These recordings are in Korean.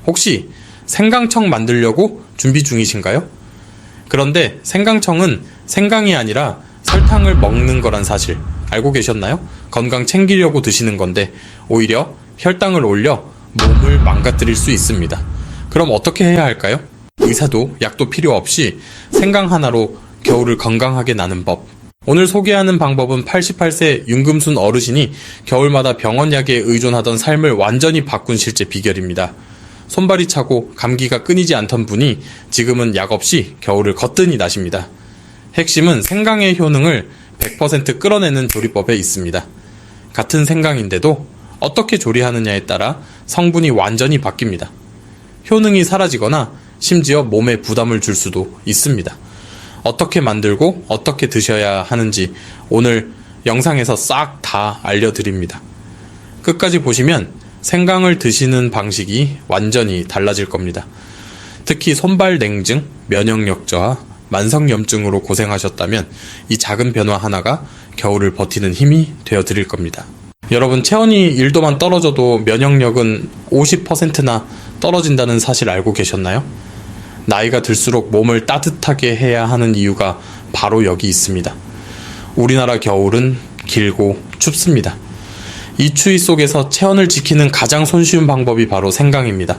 혹시 생강청 만들려고 준비 중이신가요? 그런데 생강청은 생강이 아니라 설탕을 먹는 거란 사실 알고 계셨나요? 건강 챙기려고 드시는 건데 오히려 혈당을 올려 몸을 망가뜨릴 수 있습니다. 그럼 어떻게 해야 할까요? 의사도 약도 필요 없이 생강 하나로 겨울을 건강하게 나는 법. 오늘 소개하는 방법은 88세 윤금순 어르신이 겨울마다 병원약에 의존하던 삶을 완전히 바꾼 실제 비결입니다. 손발이 차고 감기가 끊이지 않던 분이 지금은 약 없이 겨울을 거뜬히 나십니다. 핵심은 생강의 효능을 100% 끌어내는 조리법에 있습니다. 같은 생강인데도 어떻게 조리하느냐에 따라 성분이 완전히 바뀝니다. 효능이 사라지거나 심지어 몸에 부담을 줄 수도 있습니다. 어떻게 만들고 어떻게 드셔야 하는지 오늘 영상에서 싹 다 알려드립니다. 끝까지 보시면 생강을 드시는 방식이 완전히 달라질 겁니다. 특히 손발 냉증, 면역력 저하, 만성염증으로 고생하셨다면 이 작은 변화 하나가 겨울을 버티는 힘이 되어드릴 겁니다. 여러분, 체온이 1도만 떨어져도 면역력은 50%나 떨어진다는 사실 알고 계셨나요? 나이가 들수록 몸을 따뜻하게 해야 하는 이유가 바로 여기 있습니다. 우리나라 겨울은 길고 춥습니다. 이 추위 속에서 체온을 지키는 가장 손쉬운 방법이 바로 생강입니다.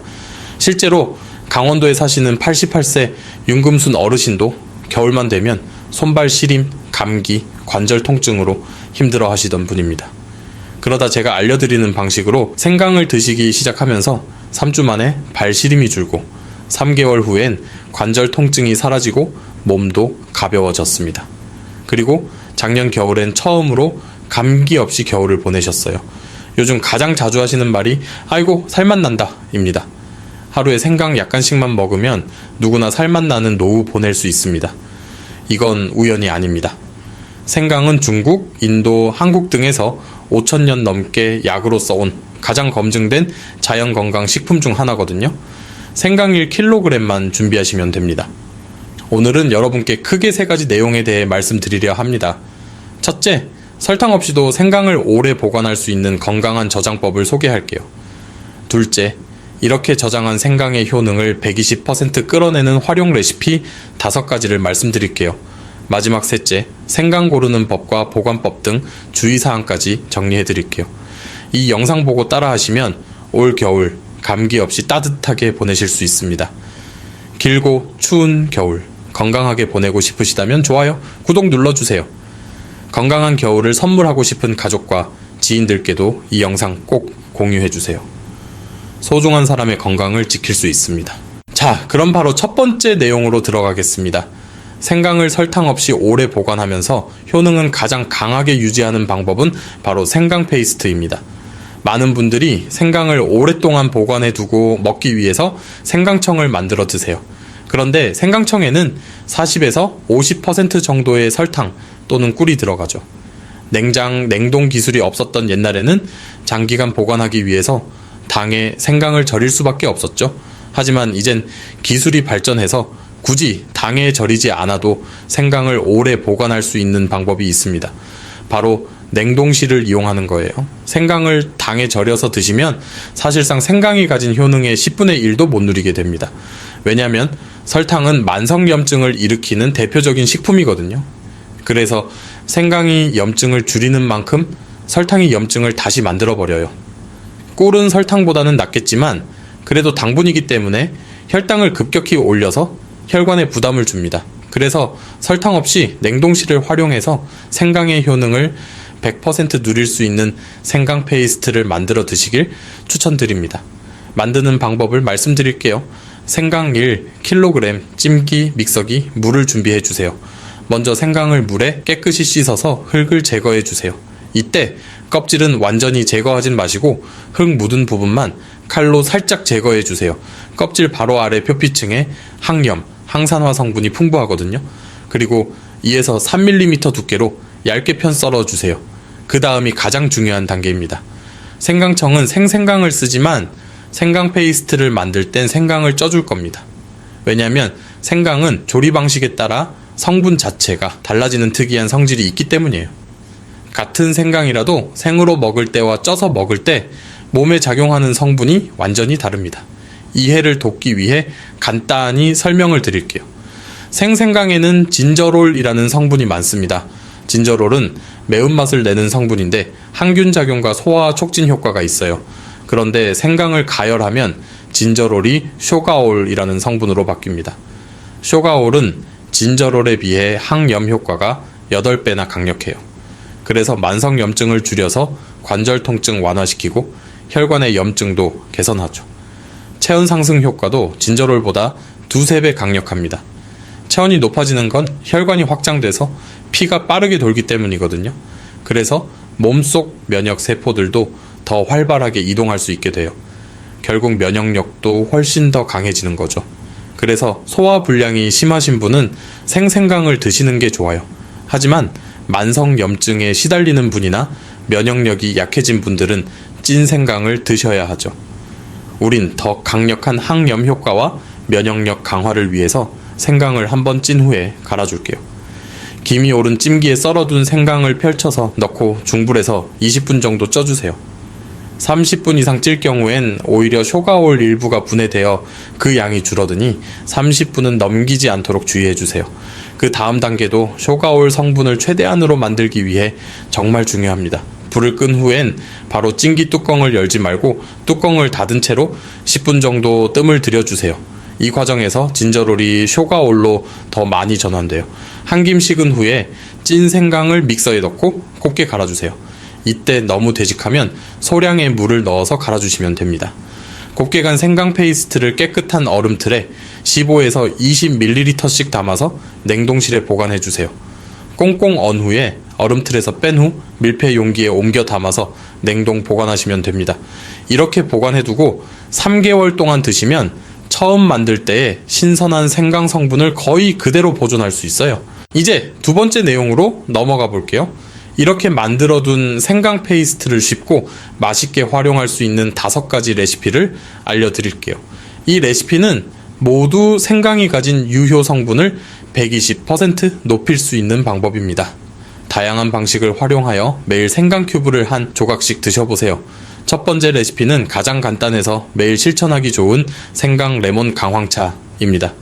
실제로 강원도에 사시는 88세 윤금순 어르신도 겨울만 되면 손발 시림, 감기, 관절 통증으로 힘들어 하시던 분입니다. 그러다 제가 알려드리는 방식으로 생강을 드시기 시작하면서 3주 만에 발 시림이 줄고 3개월 후엔 관절 통증이 사라지고 몸도 가벼워졌습니다. 그리고 작년 겨울엔 처음으로 감기 없이 겨울을 보내셨어요. 요즘 가장 자주 하시는 말이 아이고 살만 난다 입니다. 하루에 생강 약간씩만 먹으면 누구나 살만 나는 노후 보낼 수 있습니다. 이건 우연이 아닙니다. 생강은 중국, 인도, 한국 등에서 5,000년 넘게 약으로 써온 가장 검증된 자연건강식품 중 하나거든요. 생강 1kg만 준비하시면 됩니다. 오늘은 여러분께 크게 3가지 내용에 대해 말씀드리려 합니다. 첫째, 설탕 없이도 생강을 오래 보관할 수 있는 건강한 저장법을 소개할게요. 둘째, 이렇게 저장한 생강의 효능을 120% 끌어내는 활용 레시피 5가지를 말씀드릴게요. 마지막 셋째, 생강 고르는 법과 보관법 등 주의사항까지 정리해드릴게요. 이 영상 보고 따라하시면 올 겨울 감기 없이 따뜻하게 보내실 수 있습니다. 길고 추운 겨울 건강하게 보내고 싶으시다면 좋아요, 구독 눌러주세요. 건강한 겨울을 선물하고 싶은 가족과 지인들께도 이 영상 꼭 공유해주세요. 소중한 사람의 건강을 지킬 수 있습니다. 자, 그럼 바로 첫 번째 내용으로 들어가겠습니다. 생강을 설탕 없이 오래 보관하면서 효능은 가장 강하게 유지하는 방법은 바로 생강 페이스트입니다. 많은 분들이 생강을 오랫동안 보관해 두고 먹기 위해서 생강청을 만들어 드세요. 그런데 생강청에는 40에서 50% 정도의 설탕 또는 꿀이 들어가죠. 냉동 기술이 없었던 옛날에는 장기간 보관하기 위해서 당에 생강을 절일 수밖에 없었죠. 하지만 이젠 기술이 발전해서 굳이 당에 절이지 않아도 생강을 오래 보관할 수 있는 방법이 있습니다. 바로 냉동실을 이용하는 거예요. 생강을 당에 절여서 드시면 사실상 생강이 가진 효능의 10분의 1도 못 누리게 됩니다. 왜냐하면 설탕은 만성염증을 일으키는 대표적인 식품이거든요. 그래서 생강이 염증을 줄이는 만큼 설탕이 염증을 다시 만들어버려요. 꿀은 설탕보다는 낫겠지만 그래도 당분이기 때문에 혈당을 급격히 올려서 혈관에 부담을 줍니다. 그래서 설탕 없이 냉동실을 활용해서 생강의 효능을 100% 누릴 수 있는 생강 페이스트를 만들어 드시길 추천드립니다. 만드는 방법을 말씀드릴게요. 생강 1kg, 찜기, 믹서기, 물을 준비해 주세요. 먼저 생강을 물에 깨끗이 씻어서 흙을 제거해 주세요. 이때 껍질은 완전히 제거하진 마시고 흙 묻은 부분만 칼로 살짝 제거해 주세요. 껍질 바로 아래 표피층에 항염, 항산화 성분이 풍부하거든요. 그리고 2에서 3mm 두께로 얇게 편 썰어 주세요. 그 다음이 가장 중요한 단계입니다. 생강청은 생생강을 쓰지만 생강 페이스트를 만들 땐 생강을 쪄줄 겁니다. 왜냐하면 생강은 조리 방식에 따라 성분 자체가 달라지는 특이한 성질이 있기 때문이에요. 같은 생강이라도 생으로 먹을 때와 쪄서 먹을 때 몸에 작용하는 성분이 완전히 다릅니다. 이해를 돕기 위해 간단히 설명을 드릴게요. 생생강에는 진저롤이라는 성분이 많습니다. 진저롤은 매운맛을 내는 성분인데 항균 작용과 소화 촉진 효과가 있어요. 그런데 생강을 가열하면 진저롤이 쇼가올이라는 성분으로 바뀝니다. 쇼가올은 진저롤에 비해 항염 효과가 8배나 강력해요. 그래서 만성염증을 줄여서 관절 통증 완화시키고 혈관의 염증도 개선하죠. 체온 상승 효과도 진저롤보다 2~3배 강력합니다. 체온이 높아지는 건 혈관이 확장돼서 피가 빠르게 돌기 때문이거든요. 그래서 몸속 면역 세포들도 더 활발하게 이동할 수 있게 돼요. 결국 면역력도 훨씬 더 강해지는 거죠. 그래서 소화 불량이 심하신 분은 생생강을 드시는 게 좋아요. 하지만 만성염증에 시달리는 분이나 면역력이 약해진 분들은 찐생강을 드셔야 하죠. 우린 더 강력한 항염 효과와 면역력 강화를 위해서 생강을 한번 찐 후에 갈아줄게요. 김이 오른 찜기에 썰어둔 생강을 펼쳐서 넣고 중불에서 20분 정도 쪄주세요. 30분 이상 찔 경우엔 오히려 쇼가올 일부가 분해되어 그 양이 줄어드니 30분은 넘기지 않도록 주의해주세요. 그 다음 단계도 쇼가올 성분을 최대한으로 만들기 위해 정말 중요합니다. 불을 끈 후엔 바로 찜기 뚜껑을 열지 말고 뚜껑을 닫은 채로 10분 정도 뜸을 들여주세요. 이 과정에서 진저롤이 쇼가올로 더 많이 전환돼요. 한 김 식은 후에 찐 생강을 믹서에 넣고 곱게 갈아주세요. 이때 너무 되직하면 소량의 물을 넣어서 갈아주시면 됩니다. 곱게 간 생강 페이스트를 깨끗한 얼음틀에 15에서 20ml씩 담아서 냉동실에 보관해주세요. 꽁꽁 언 후에 얼음틀에서 뺀 후 밀폐 용기에 옮겨 담아서 냉동 보관하시면 됩니다. 이렇게 보관해두고 3개월 동안 드시면 처음 만들 때의 신선한 생강 성분을 거의 그대로 보존할 수 있어요. 이제 두 번째 내용으로 넘어가 볼게요. 이렇게 만들어둔 생강 페이스트를 쉽고 맛있게 활용할 수 있는 5가지 레시피를 알려드릴게요. 이 레시피는 모두 생강이 가진 유효 성분을 120% 높일 수 있는 방법입니다. 다양한 방식을 활용하여 매일 생강 큐브를 한 조각씩 드셔보세요. 첫 번째 레시피는 가장 간단해서 매일 실천하기 좋은 생강 레몬 강황차입니다.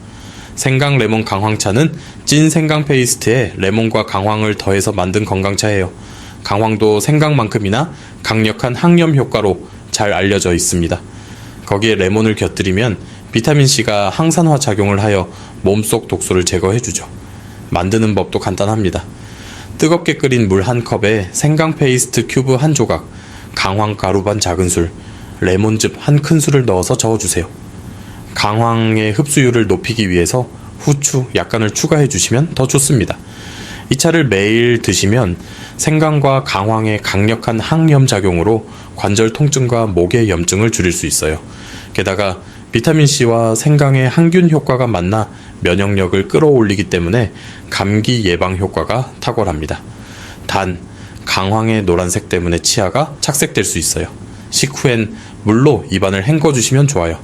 생강 레몬 강황차는 찐 생강 페이스트에 레몬과 강황을 더해서 만든 건강차예요. 강황도 생강만큼이나 강력한 항염 효과로 잘 알려져 있습니다. 거기에 레몬을 곁들이면 비타민C가 항산화 작용을 하여 몸속 독소를 제거해주죠. 만드는 법도 간단합니다. 뜨겁게 끓인 물 1컵에 생강 페이스트 큐브 1조각, 강황 가루 반 작은술, 레몬즙 1큰술을 넣어서 저어주세요. 강황의 흡수율을 높이기 위해서 후추 약간을 추가해 주시면 더 좋습니다. 이 차를 매일 드시면 생강과 강황의 강력한 항염 작용으로 관절 통증과 목의 염증을 줄일 수 있어요. 게다가 비타민C와 생강의 항균 효과가 만나 면역력을 끌어올리기 때문에 감기 예방 효과가 탁월합니다. 단, 강황의 노란색 때문에 치아가 착색될 수 있어요. 식후엔 물로 입안을 헹궈주시면 좋아요.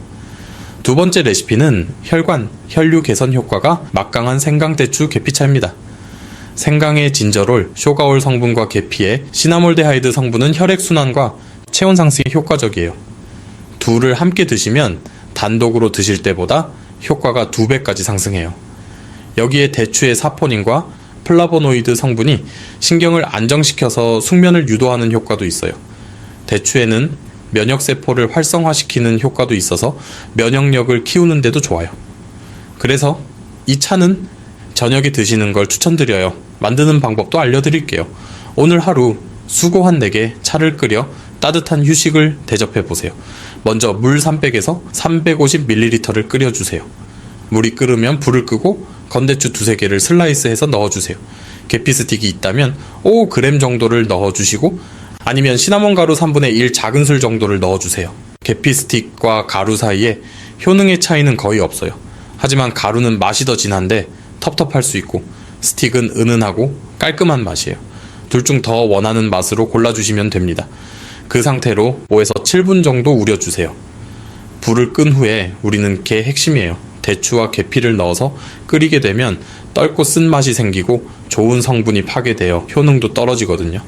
두 번째 레시피는 혈관, 혈류 개선 효과가 막강한 생강대추 계피차입니다. 생강의 진저롤, 쇼가올 성분과 계피의 시나몰데하이드 성분은 혈액순환과 체온 상승에 효과적이에요. 둘을 함께 드시면 단독으로 드실 때보다 효과가 2배까지 상승해요. 여기에 대추의 사포닌과 플라보노이드 성분이 신경을 안정시켜서 숙면을 유도하는 효과도 있어요. 대추에는 면역세포를 활성화시키는 효과도 있어서 면역력을 키우는 데도 좋아요. 그래서 이 차는 저녁에 드시는 걸 추천드려요. 만드는 방법도 알려드릴게요. 오늘 하루 수고한 내게 차를 끓여 따뜻한 휴식을 대접해보세요. 먼저 물 300에서 350ml를 끓여주세요. 물이 끓으면 불을 끄고 건대추 2~3개를 슬라이스해서 넣어주세요. 계피 스틱이 있다면 5g 정도를 넣어주시고 아니면 시나몬 가루 3분의 1 작은술 정도를 넣어주세요. 계피 스틱과 가루 사이에 효능의 차이는 거의 없어요. 하지만 가루는 맛이 더 진한데 텁텁할 수 있고 스틱은 은은하고 깔끔한 맛이에요. 둘 중 더 원하는 맛으로 골라주시면 됩니다. 그 상태로 5에서 7분 정도 우려주세요. 불을 끈 후에 우리는 게 핵심이에요. 대추와 계피를 넣어서 끓이게 되면 떫고 쓴맛이 생기고 좋은 성분이 파괴되어 효능도 떨어지거든요.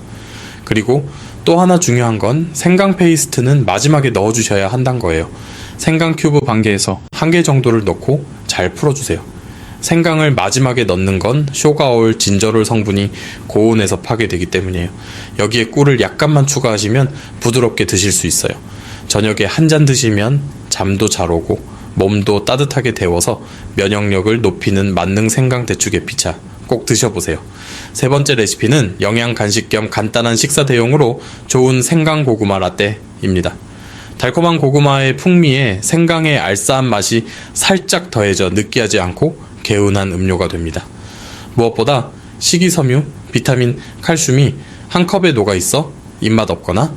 그리고 또 하나 중요한 건 생강 페이스트는 마지막에 넣어주셔야 한다는 거예요. 생강 큐브 반개에서 1개 정도를 넣고 잘 풀어주세요. 생강을 마지막에 넣는 건 쇼가올, 진저롤 성분이 고온에서 파괴되기 때문이에요. 여기에 꿀을 약간만 추가하시면 부드럽게 드실 수 있어요. 저녁에 한 잔 드시면 잠도 잘 오고 몸도 따뜻하게 데워서 면역력을 높이는 만능 생강 대추계피차 꼭 드셔보세요. 세 번째 레시피는 영양 간식 겸 간단한 식사 대용으로 좋은 생강 고구마 라떼입니다. 달콤한 고구마의 풍미에 생강의 알싸한 맛이 살짝 더해져 느끼하지 않고 개운한 음료가 됩니다. 무엇보다 식이섬유, 비타민, 칼슘이 한 컵에 녹아있어 입맛 없거나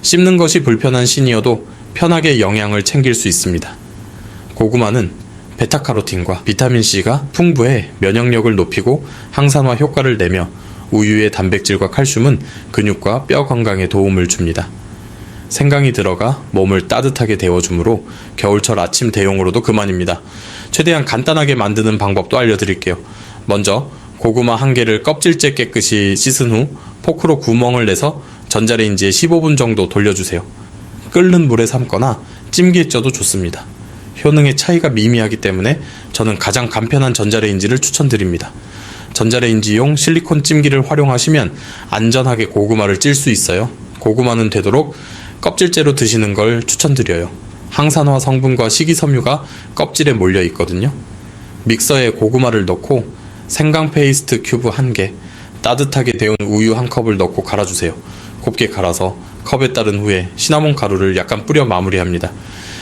씹는 것이 불편한 시니어도 편하게 영양을 챙길 수 있습니다. 고구마는 베타카로틴과 비타민C가 풍부해 면역력을 높이고 항산화 효과를 내며 우유의 단백질과 칼슘은 근육과 뼈 건강에 도움을 줍니다. 생강이 들어가 몸을 따뜻하게 데워주므로 겨울철 아침 대용으로도 그만입니다. 최대한 간단하게 만드는 방법도 알려드릴게요. 먼저 고구마 1개를 껍질째 깨끗이 씻은 후 포크로 구멍을 내서 전자레인지에 15분 정도 돌려주세요. 끓는 물에 삶거나 찜기에 쪄도 좋습니다. 효능의 차이가 미미하기 때문에 저는 가장 간편한 전자레인지를 추천드립니다. 전자레인지용 실리콘 찜기를 활용하시면 안전하게 고구마를 찔 수 있어요. 고구마는 되도록 껍질째로 드시는 걸 추천드려요. 항산화 성분과 식이섬유가 껍질에 몰려 있거든요. 믹서에 고구마를 넣고 생강 페이스트 큐브 1개, 따뜻하게 데운 우유 1컵을 넣고 갈아주세요. 곱게 갈아서 컵에 따른 후에 시나몬 가루를 약간 뿌려 마무리합니다.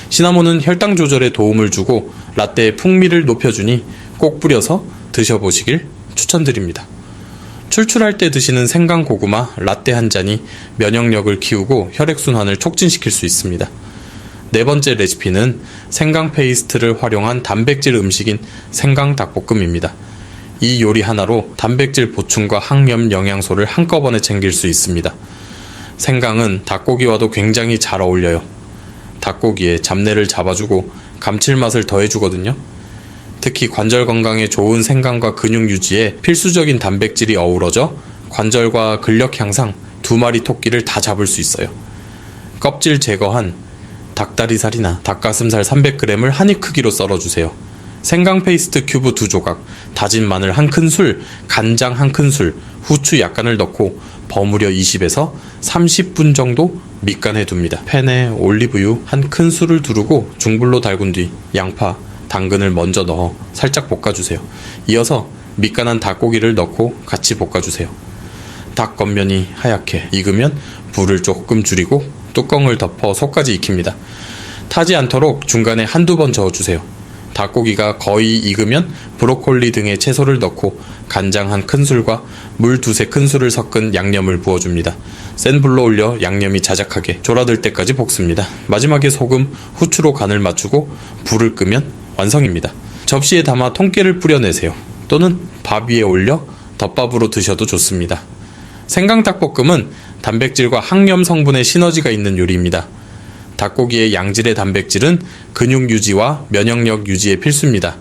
시나몬은 혈당 조절에 도움을 주고 라떼의 풍미를 높여주니 꼭 뿌려서 드셔보시길 추천드립니다. 출출할 때 드시는 생강 고구마 라떼 한 잔이 면역력을 키우고 혈액순환을 촉진시킬 수 있습니다. 네 번째 레시피는 생강 페이스트를 활용한 단백질 음식인 생강 닭볶음입니다. 이 요리 하나로 단백질 보충과 항염 영양소를 한꺼번에 챙길 수 있습니다. 생강은 닭고기와도 굉장히 잘 어울려요. 닭고기에 잡내를 잡아주고 감칠맛을 더해주거든요. 특히 관절 건강에 좋은 생강과 근육 유지에 필수적인 단백질이 어우러져 관절과 근력 향상, 2마리 토끼를 다 잡을 수 있어요. 껍질 제거한 닭다리살이나 닭가슴살 300g을 한 입 크기로 썰어주세요. 생강 페이스트 큐브 2조각, 다진 마늘 1큰술, 간장 1큰술, 후추 약간을 넣고 버무려 20에서 30분 정도 밑간해 둡니다. 팬에 올리브유 1큰술을 두르고 중불로 달군 뒤 양파, 당근을 먼저 넣어 살짝 볶아주세요. 이어서 밑간한 닭고기를 넣고 같이 볶아주세요. 닭 겉면이 하얗게 익으면 불을 조금 줄이고 뚜껑을 덮어 속까지 익힙니다. 타지 않도록 중간에 한두 번 저어주세요. 닭고기가 거의 익으면 브로콜리 등의 채소를 넣고 간장 1큰술과 물 2-3큰술을 섞은 양념을 부어줍니다. 센 불로 올려 양념이 자작하게 졸아들 때까지 볶습니다. 마지막에 소금, 후추로 간을 맞추고 불을 끄면 완성입니다. 접시에 담아 통깨를 뿌려내세요. 또는 밥 위에 올려 덮밥으로 드셔도 좋습니다. 생강닭볶음은 단백질과 항염 성분의 시너지가 있는 요리입니다. 닭고기의 양질의 단백질은 근육 유지와 면역력 유지에 필수입니다.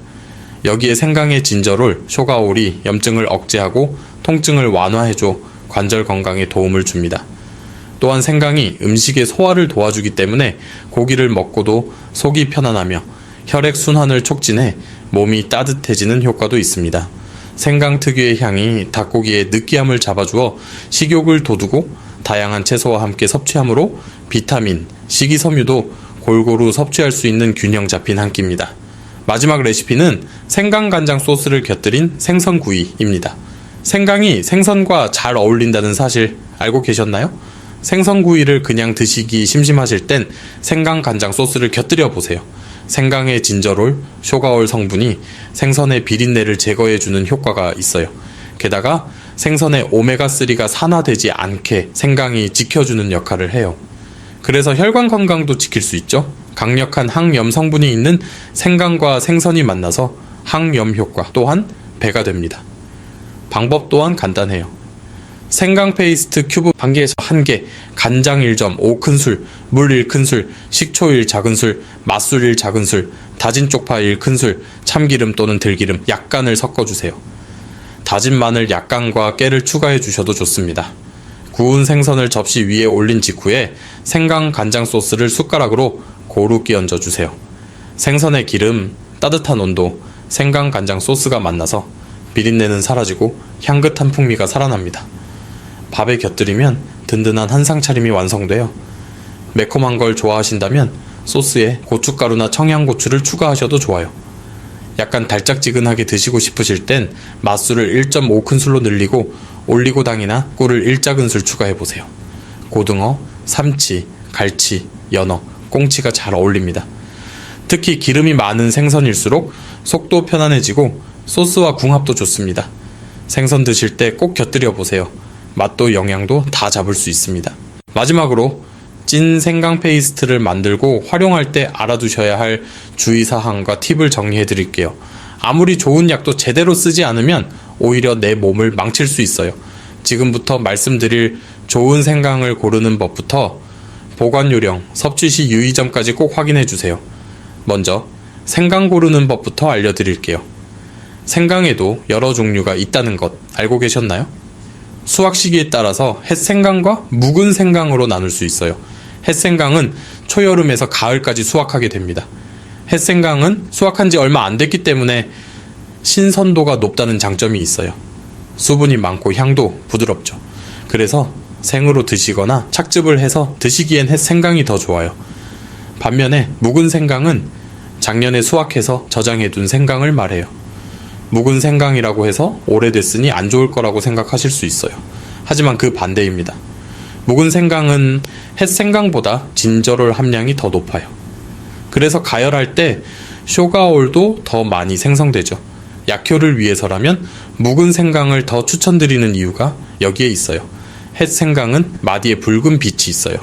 여기에 생강의 진저롤, 쇼가올이 염증을 억제하고 통증을 완화해줘 관절 건강에 도움을 줍니다. 또한 생강이 음식의 소화를 도와주기 때문에 고기를 먹고도 속이 편안하며 혈액 순환을 촉진해 몸이 따뜻해지는 효과도 있습니다. 생강 특유의 향이 닭고기의 느끼함을 잡아주어 식욕을 돋우고 다양한 채소와 함께 섭취하므로 비타민, 식이섬유도 골고루 섭취할 수 있는 균형 잡힌 한 끼입니다. 마지막 레시피는 생강 간장 소스를 곁들인 생선구이입니다. 생강이 생선과 잘 어울린다는 사실 알고 계셨나요? 생선구이를 그냥 드시기 심심하실 땐 생강 간장 소스를 곁들여 보세요. 생강의 진저롤, 쇼가올 성분이 생선의 비린내를 제거해주는 효과가 있어요. 게다가 생선의 오메가3가 산화되지 않게 생강이 지켜주는 역할을 해요. 그래서 혈관 건강도 지킬 수 있죠. 강력한 항염 성분이 있는 생강과 생선이 만나서 항염 효과 또한 배가 됩니다. 방법 또한 간단해요. 생강 페이스트 큐브 1개에서 1개, 간장 1점 5큰술, 물 1큰술, 식초 1작은술, 맛술 1작은술, 다진 쪽파 1큰술, 참기름 또는 들기름 약간을 섞어주세요. 다진 마늘 약간과 깨를 추가해 주셔도 좋습니다. 구운 생선을 접시 위에 올린 직후에 생강 간장 소스를 숟가락으로 고루 끼얹어 주세요. 생선의 기름, 따뜻한 온도, 생강 간장 소스가 만나서 비린내는 사라지고 향긋한 풍미가 살아납니다. 밥에 곁들이면 든든한 한상 차림이 완성돼요. 매콤한 걸 좋아하신다면 소스에 고춧가루나 청양고추를 추가하셔도 좋아요. 약간 달짝지근하게 드시고 싶으실 땐 맛술을 1.5큰술로 늘리고 올리고당이나 꿀을 1작은술 추가해보세요. 고등어, 삼치, 갈치, 연어, 꽁치가 잘 어울립니다. 특히 기름이 많은 생선일수록 속도 편안해지고 소스와 궁합도 좋습니다. 생선 드실 때 꼭 곁들여 보세요. 맛도 영양도 다 잡을 수 있습니다. 마지막으로 찐 생강 페이스트를 만들고 활용할 때 알아두셔야 할 주의사항과 팁을 정리해 드릴게요. 아무리 좋은 약도 제대로 쓰지 않으면 오히려 내 몸을 망칠 수 있어요. 지금부터 말씀드릴 좋은 생강을 고르는 법부터 보관 요령, 섭취 시 유의점까지 꼭 확인해 주세요. 먼저 생강 고르는 법부터 알려드릴게요. 생강에도 여러 종류가 있다는 것 알고 계셨나요? 수확 시기에 따라서 햇생강과 묵은 생강으로 나눌 수 있어요. 햇생강은 초여름에서 가을까지 수확하게 됩니다. 햇생강은 수확한 지 얼마 안 됐기 때문에 신선도가 높다는 장점이 있어요. 수분이 많고 향도 부드럽죠. 그래서 생으로 드시거나 착즙을 해서 드시기엔 햇생강이 더 좋아요. 반면에 묵은 생강은 작년에 수확해서 저장해둔 생강을 말해요. 묵은 생강이라고 해서 오래됐으니 안 좋을 거라고 생각하실 수 있어요. 하지만 그 반대입니다. 묵은 생강은 햇생강보다 진저롤 함량이 더 높아요. 그래서 가열할 때 쇼가올도 더 많이 생성되죠. 약효를 위해서라면 묵은 생강을 더 추천드리는 이유가 여기에 있어요. 햇생강은 마디에 붉은 빛이 있어요.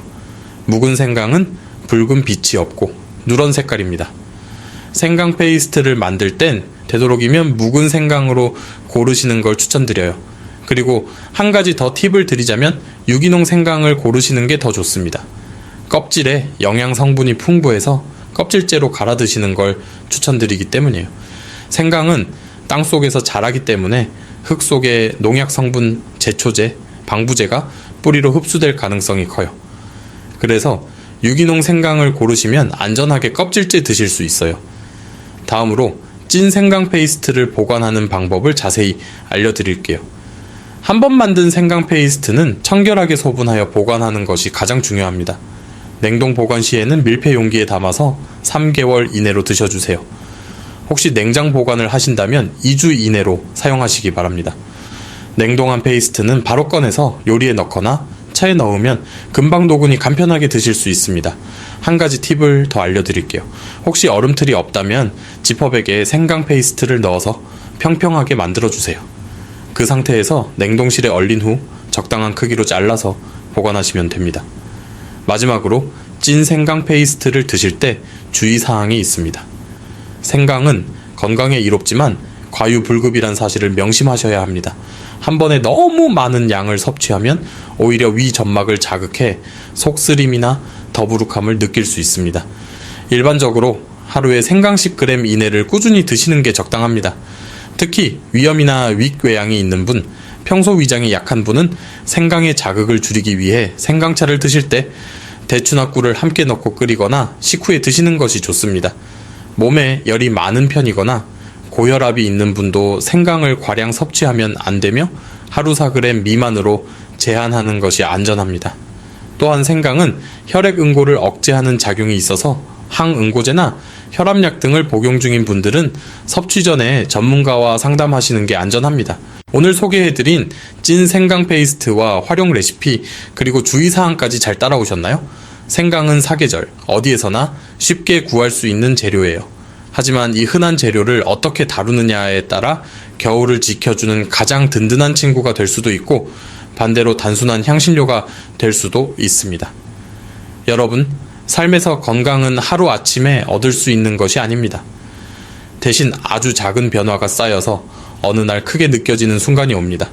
묵은 생강은 붉은 빛이 없고 누런 색깔입니다. 생강 페이스트를 만들 땐 되도록이면 묵은 생강으로 고르시는 걸 추천드려요. 그리고 한 가지 더 팁을 드리자면 유기농 생강을 고르시는 게 더 좋습니다. 껍질에 영양 성분이 풍부해서 껍질째로 갈아 드시는 걸 추천드리기 때문이에요. 생강은 땅속에서 자라기 때문에 흙 속의 농약 성분 제초제, 방부제가 뿌리로 흡수될 가능성이 커요. 그래서 유기농 생강을 고르시면 안전하게 껍질째 드실 수 있어요. 다음으로 찐 생강 페이스트를 보관하는 방법을 자세히 알려드릴게요. 한 번 만든 생강 페이스트는 청결하게 소분하여 보관하는 것이 가장 중요합니다. 냉동 보관 시에는 밀폐 용기에 담아서 3개월 이내로 드셔주세요. 혹시 냉장 보관을 하신다면 2주 이내로 사용하시기 바랍니다. 냉동한 페이스트는 바로 꺼내서 요리에 넣거나 차에 넣으면 금방 녹으니 간편하게 드실 수 있습니다. 한 가지 팁을 더 알려드릴게요. 혹시 얼음틀이 없다면 지퍼백에 생강 페이스트를 넣어서 평평하게 만들어주세요. 그 상태에서 냉동실에 얼린 후 적당한 크기로 잘라서 보관하시면 됩니다. 마지막으로 찐 생강 페이스트를 드실 때 주의사항이 있습니다. 생강은 건강에 이롭지만 과유불급이란 사실을 명심하셔야 합니다. 한 번에 너무 많은 양을 섭취하면 오히려 위 점막을 자극해 속쓰림이나 더부룩함을 느낄 수 있습니다. 일반적으로 하루에 생강 10g 이내를 꾸준히 드시는 게 적당합니다. 특히 위염이나 윗궤양이 있는 분, 평소 위장이 약한 분은 생강의 자극을 줄이기 위해 생강차를 드실 때 대추나 꿀을 함께 넣고 끓이거나 식후에 드시는 것이 좋습니다. 몸에 열이 많은 편이거나 고혈압이 있는 분도 생강을 과량 섭취하면 안 되며 하루 4g 미만으로 제한하는 것이 안전합니다. 또한 생강은 혈액 응고를 억제하는 작용이 있어서 항응고제나 혈압약 등을 복용 중인 분들은 섭취 전에 전문가와 상담하시는 게 안전합니다. 오늘 소개해드린 찐 생강 페이스트와 활용 레시피 그리고 주의사항까지 잘 따라오셨나요? 생강은 사계절 어디에서나 쉽게 구할 수 있는 재료예요. 하지만 이 흔한 재료를 어떻게 다루느냐에 따라 겨울을 지켜주는 가장 든든한 친구가 될 수도 있고 반대로 단순한 향신료가 될 수도 있습니다. 여러분, 삶에서 건강은 하루아침에 얻을 수 있는 것이 아닙니다. 대신 아주 작은 변화가 쌓여서 어느 날 크게 느껴지는 순간이 옵니다.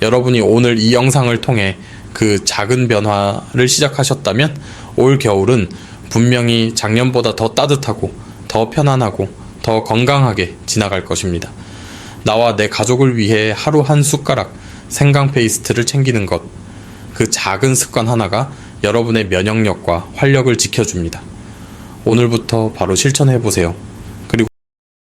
여러분이 오늘 이 영상을 통해 그 작은 변화를 시작하셨다면 올 겨울은 분명히 작년보다 더 따뜻하고 더 편안하고 더 건강하게 지나갈 것입니다. 나와 내 가족을 위해 하루 한 숟가락 생강 페이스트를 챙기는 것, 그 작은 습관 하나가 여러분의 면역력과 활력을 지켜줍니다. 오늘부터 바로 실천해보세요.